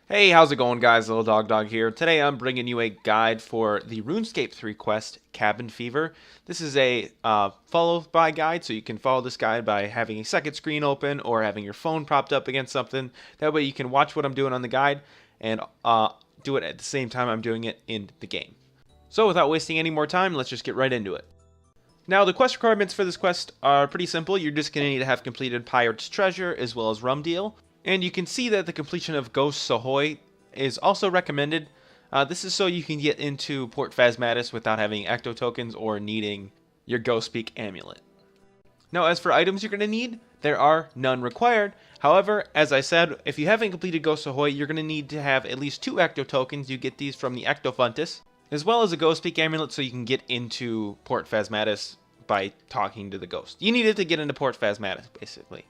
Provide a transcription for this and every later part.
Hey, how's it going, guys? Little Dog here. Today I'm bringing you a guide for the RuneScape 3 quest, Cabin Fever. This is a follow-by guide, so you can follow this guide by having a second screen open or having your phone propped up against something. That way you can watch what I'm doing on the guide and do it at the same time I'm doing it in the game. So without wasting any more time, let's just get right into it. Now, the quest requirements for this quest are pretty simple. You're just going to need to have completed Pirate's Treasure as well as Rum Deal. And you can see that the completion of Ghosts Ahoy is also recommended. This is so you can get into Port Phasmatis without having Ecto tokens or needing your Ghost Peak amulet. Now, as for items you're going to need, there are none required. However, as I said, if you haven't completed Ghosts Ahoy, you're going to need to have at least 2 Ecto tokens. You get these from the Ectofuntus, as well as a Ghost Peak amulet so you can get into Port Phasmatis by talking to the ghost. You need it to get into Port Phasmatis, basically.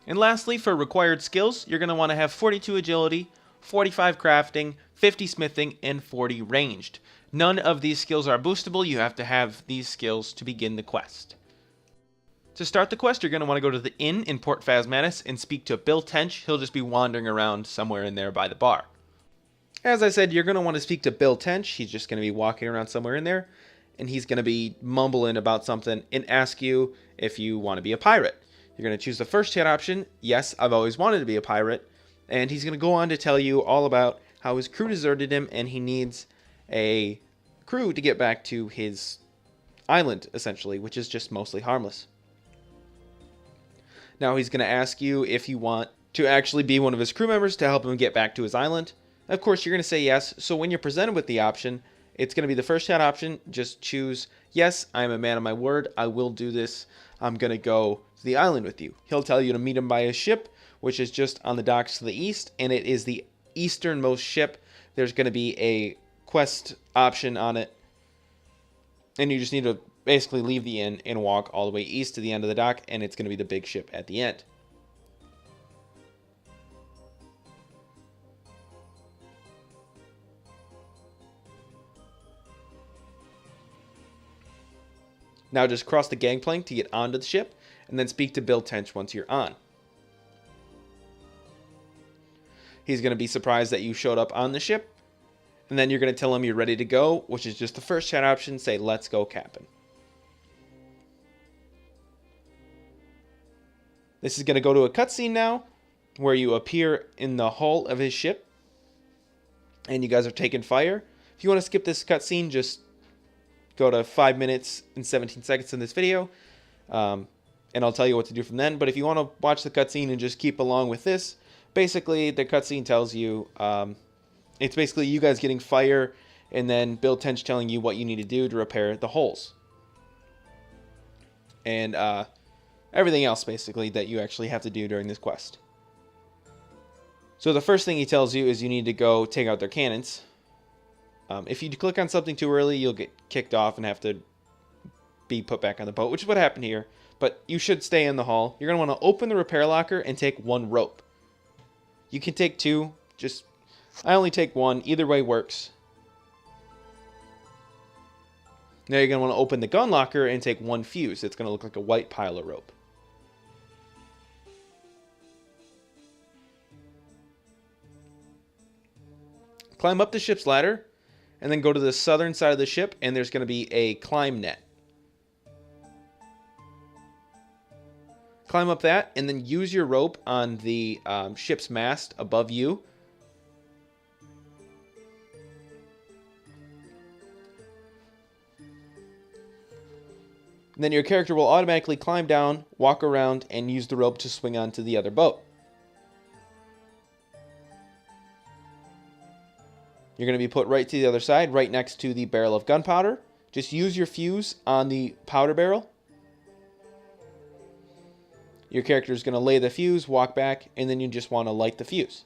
And lastly, for required skills, you're going to want to have 42 agility, 45 crafting, 50 smithing, and 40 ranged. None of these skills are boostable. You have to have these skills to begin the quest. To start the quest, you're going to want to go to the inn in Port Phasmatis and speak to Bill Tench. He'll just be wandering around somewhere in there by the bar. As I said, you're going to want to speak to Bill Tench. He's just going to be walking around somewhere in there, and he's going to be mumbling about something and ask you if you want to be a pirate. You're going to choose the first chat option, yes, I've always wanted to be a pirate, and he's going to go on to tell you all about how his crew deserted him and he needs a crew to get back to his island, essentially, which is just mostly harmless. Now he's going to ask you if you want to actually be one of his crew members to help him get back to his island. Of course, you're going to say yes, so when you're presented with the option, it's going to be the first chat option. Just choose, yes, I'm a man of my word, I will do this, I'm going to go to the island with you. He'll tell you to meet him by his ship, which is just on the docks to the east, and it is the easternmost ship. There's going to be a quest option on it, and you just need to basically leave the inn and walk all the way east to the end of the dock, and it's going to be the big ship at the end. Now just cross the gangplank to get onto the ship, and then speak to Bill Tench once you're on. He's going to be surprised that you showed up on the ship, and then you're going to tell him you're ready to go, which is just the first chat option, say, let's go, Captain. This is going to go to a cutscene now, where you appear in the hull of his ship, and you guys are taking fire. If you want to skip this cutscene, just go to 5 minutes and 17 seconds in this video, and I'll tell you what to do from then. But if you want to watch the cutscene and just keep along with this, basically the cutscene tells you, it's basically you guys getting fire, and then Bill Tench telling you what you need to do to repair the holes. And everything else, basically, that you actually have to do during this quest. So the first thing he tells you is you need to go take out their cannons. If you click on something too early, you'll get kicked off and have to be put back on the boat, which is what happened here. But you should stay in the hull. You're going to want to open the repair locker and take 1 rope. You can take 2. I only take 1. Either way works. Now you're going to want to open the gun locker and take 1 fuse. It's going to look like a white pile of rope. Climb up the ship's ladder, and then go to the southern side of the ship, and there's going to be a climb net. Climb up that, and then use your rope on the ship's mast above you. And then your character will automatically climb down, walk around, and use the rope to swing onto the other boat. You're going to be put right to the other side, right next to the barrel of gunpowder. Just use your fuse on the powder barrel. Your character is going to lay the fuse, walk back, and then you just want to light the fuse.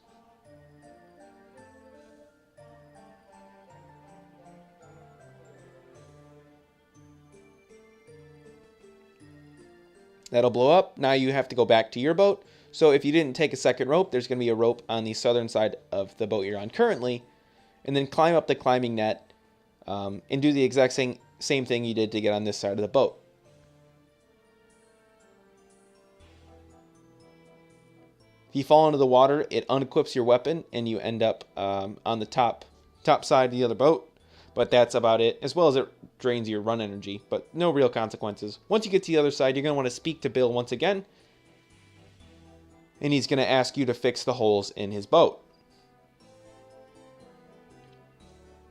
That'll blow up. Now you have to go back to your boat. So if you didn't take a second rope, there's going to be a rope on the southern side of the boat you're on currently. And then climb up the climbing net and do the exact same thing you did to get on this side of the boat. If you fall into the water, it unequips your weapon and you end up on the top side of the other boat. But that's about it, as well as it drains your run energy, but no real consequences. Once you get to the other side, you're going to want to speak to Bill once again, and he's going to ask you to fix the holes in his boat.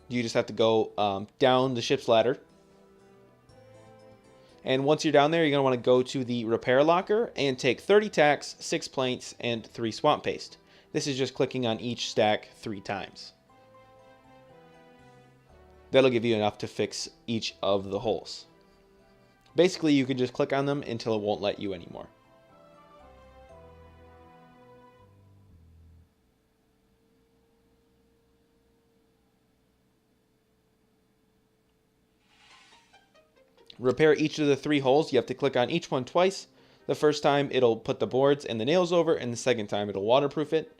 You just have to go down the ship's ladder. And once you're down there, you're going to want to go to the repair locker and take 30 tacks, 6 planks, and 3 swamp paste. This is just clicking on each stack 3 times. That'll give you enough to fix each of the holes. Basically, you can just click on them until it won't let you anymore. Repair each of the 3 holes. You have to click on each one twice. The first time it'll put the boards and the nails over, and the second time it'll waterproof it.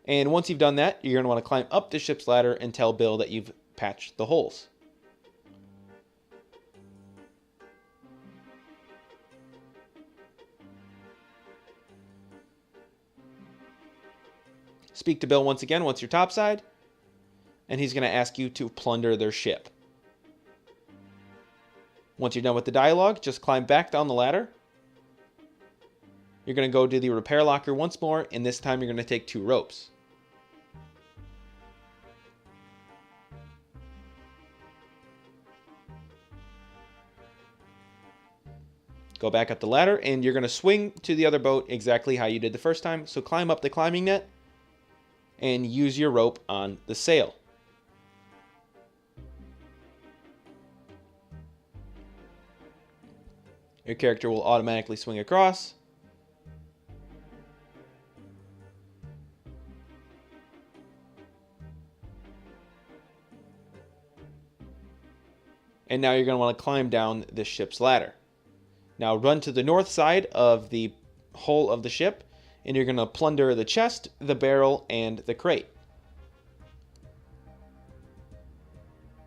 And once you've done that, you're going to want to climb up the ship's ladder and tell Bill that you've patched the holes. Speak to Bill once again once you're topside, and he's going to ask you to plunder their ship. Once you're done with the dialogue, just climb back down the ladder. You're going to go to the repair locker once more, and this time you're going to take 2 ropes. Go back up the ladder, and you're going to swing to the other boat exactly how you did the first time. So climb up the climbing net and use your rope on the sail. Your character will automatically swing across. And now you're going to want to climb down the ship's ladder. Now run to the north side of the hull of the ship, and you're going to plunder the chest, the barrel, and the crate.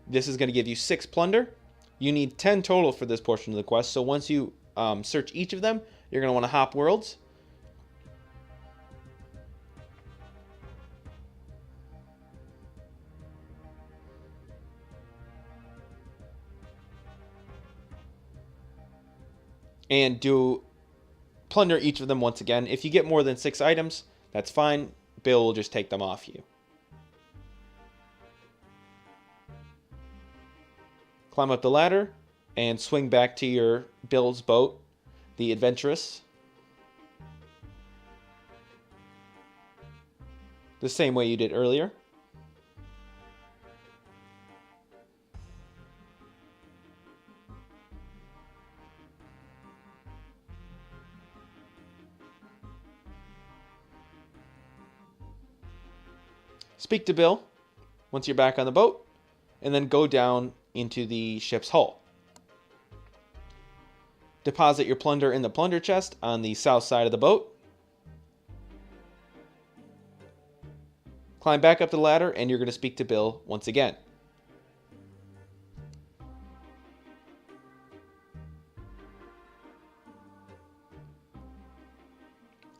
This is going to give you 6 plunder. You need 10 total for this portion of the quest, so once you search each of them, you're going to want to hop worlds. And plunder each of them once again. If you get more than 6 items, that's fine. Bill will just take them off you. Climb up the ladder and swing back to your Bill's boat, the Adventurous. The same way you did earlier. Speak to Bill once you're back on the boat, and then go down into the ship's hull. Deposit your plunder in the plunder chest on the south side of the boat. Climb back up the ladder, and you're going to speak to Bill once again.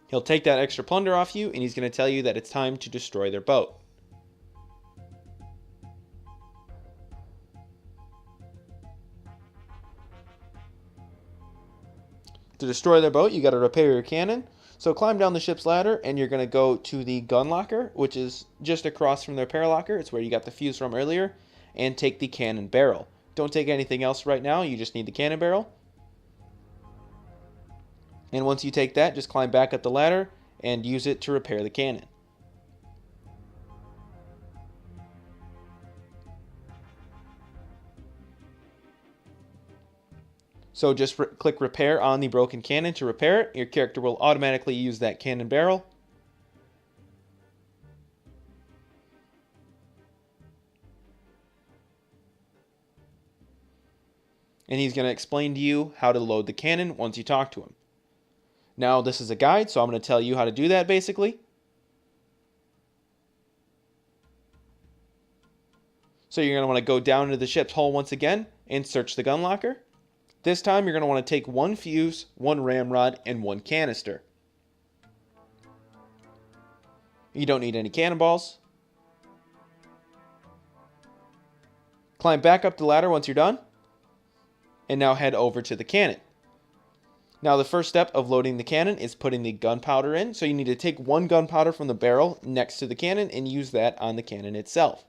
He'll take that extra plunder off you, and he's going to tell you that it's time to destroy their boat. To destroy their boat, you got to repair your cannon. So climb down the ship's ladder, and you're going to go to the gun locker, which is just across from the repair locker. It's where you got the fuse from earlier, and take the cannon barrel. Don't take anything else right now. You just need the cannon barrel. And once you take that, just climb back up the ladder and use it to repair the cannon. So just click repair on the broken cannon to repair it. Your character will automatically use that cannon barrel. And he's going to explain to you how to load the cannon once you talk to him. Now this is a guide, so I'm going to tell you how to do that basically. So you're going to want to go down into the ship's hull once again and search the gun locker. This time you're going to want to take one fuse, one ramrod, and one canister. You don't need any cannonballs. Climb back up the ladder once you're done. And now head over to the cannon. Now the first step of loading the cannon is putting the gunpowder in. So you need to take one gunpowder from the barrel next to the cannon and use that on the cannon itself.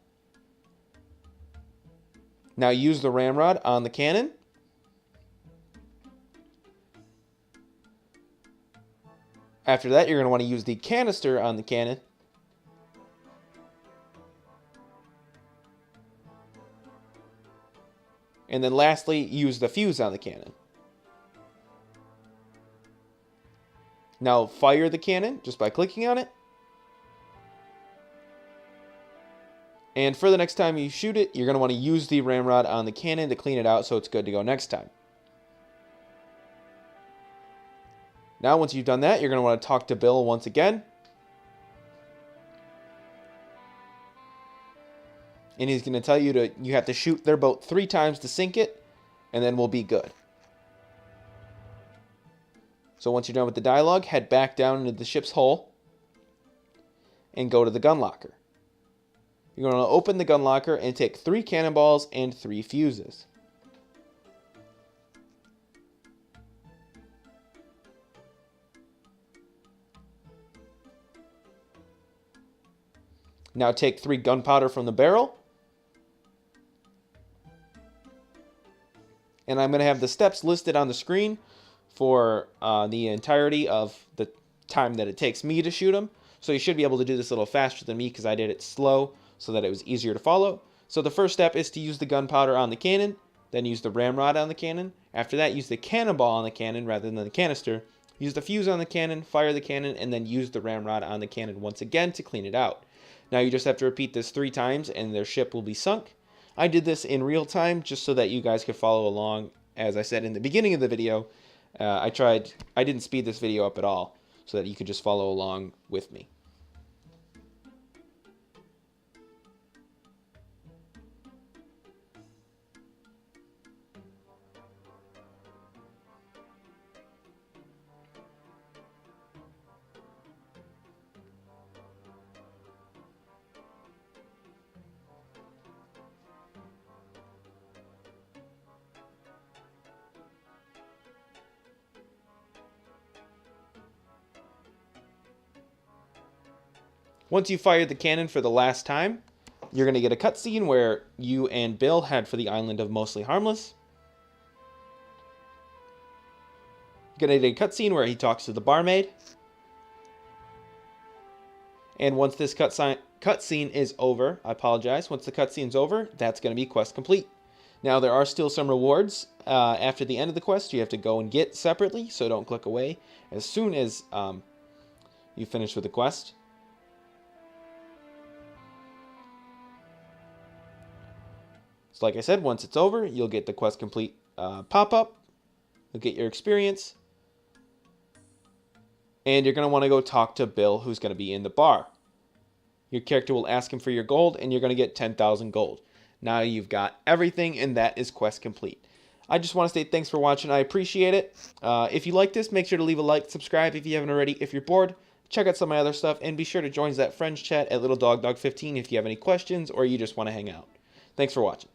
Now use the ramrod on the cannon. After that, you're going to want to use the canister on the cannon. And then lastly, use the fuse on the cannon. Now fire the cannon just by clicking on it. And for the next time you shoot it, you're going to want to use the ramrod on the cannon to clean it out so it's good to go next time. Now once you've done that, you're going to want to talk to Bill once again. And he's going to tell you you have to shoot their boat 3 times to sink it, and then we'll be good. So once you're done with the dialogue, head back down into the ship's hull and go to the gun locker. You're going to open the gun locker and take 3 cannonballs and 3 fuses. Now take 3 gunpowder from the barrel. And I'm going to have the steps listed on the screen for the entirety of the time that it takes me to shoot them. So you should be able to do this a little faster than me because I did it slow so that it was easier to follow. So the first step is to use the gunpowder on the cannon, then use the ramrod on the cannon. After that, use the cannonball on the cannon rather than the canister. Use the fuse on the cannon, fire the cannon, and then use the ramrod on the cannon once again to clean it out. Now you just have to repeat this 3 times and their ship will be sunk. I did this in real time just so that you guys could follow along. As I said in the beginning of the video, I didn't speed this video up at all so that you could just follow along with me. Once you fire the cannon for the last time, you're going to get a cutscene where you and Bill head for the island of Mostly Harmless. You're going to get a cutscene where he talks to the barmaid. And once this cutscene is over, I apologize, once the cutscene's over, that's going to be quest complete. Now there are still some rewards after the end of the quest you have to go and get separately, so don't click away as soon as you finish with the quest. So like I said, once it's over, you'll get the quest complete pop-up. You'll get your experience. And you're going to want to go talk to Bill, who's going to be in the bar. Your character will ask him for your gold, and you're going to get 10,000 gold. Now you've got everything, and that is quest complete. I just want to say thanks for watching. I appreciate it. If you like this, make sure to leave a like, subscribe if you haven't already. If you're bored, check out some of my other stuff, and be sure to join that friends chat at LittleDogDog15 if you have any questions or you just want to hang out. Thanks for watching.